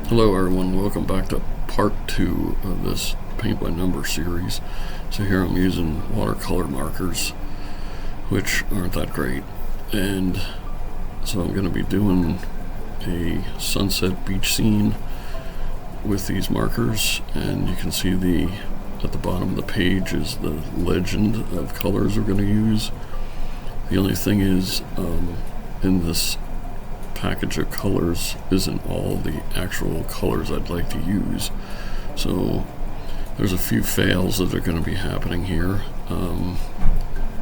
Hello everyone, welcome back to part 2 of this paint by number series. So here I'm using watercolor markers, which aren't that great, and so I'm going to be doing a sunset beach scene with these markers, and you can see at the bottom of the page is the legend of colors we're going to use. The only thing is, in this package of colors isn't all the actual colors I'd like to use, so there's a few fails that are going to be happening here,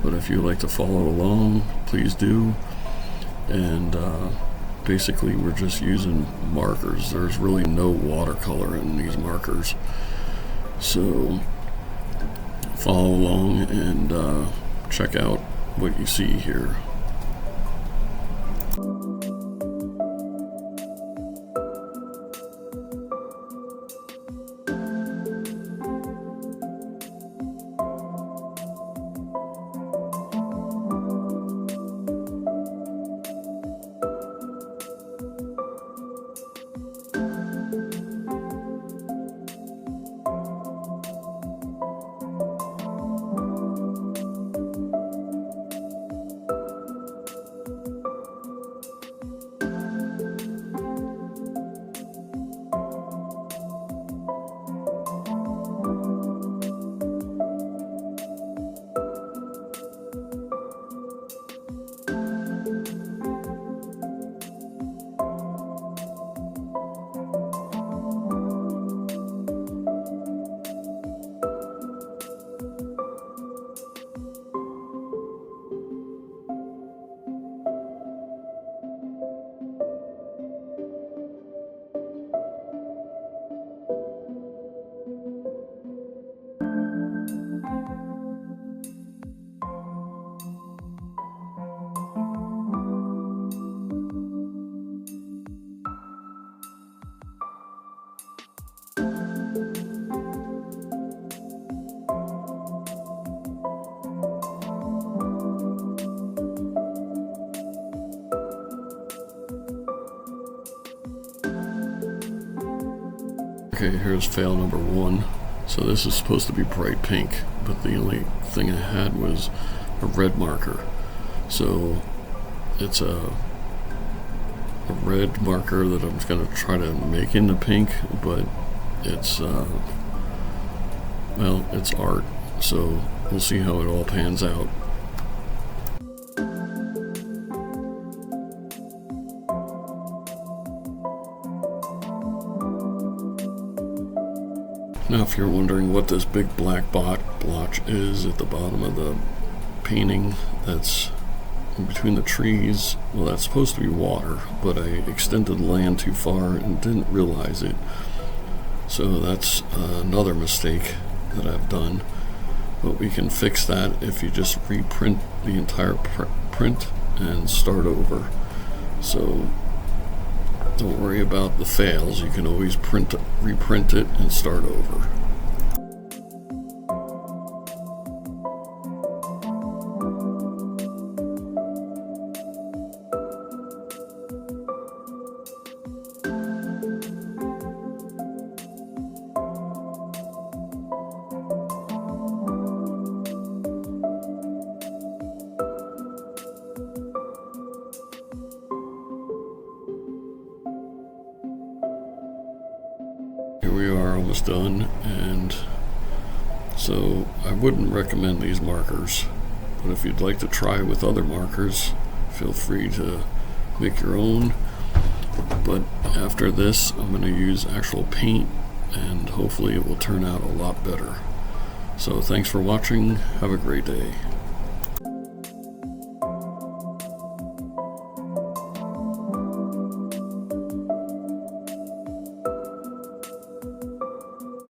but if you like to follow along, please do. And basically we're just using markers. There's really no watercolor in these markers, so follow along and check out what you see here. Okay, here's fail number 1. So this is supposed to be bright pink, but the only thing I had was a red marker. So it's a red marker that I'm going to try to make into pink, but it's well, it's art, so we'll see how it all pans out. Now if you're wondering what this big black blotch is at the bottom of the painting that's in between the trees, well, that's supposed to be water, but I extended the land too far and didn't realize it. So that's another mistake that I've done, but we can fix that if you just reprint the entire print and start over. So don't worry about the fails, you can always reprint it and start over. Here we are, almost done, and so I wouldn't recommend these markers, but if you'd like to try with other markers, feel free to make your own. But after this, I'm going to use actual paint, and hopefully it will turn out a lot better. So thanks for watching, have a great day.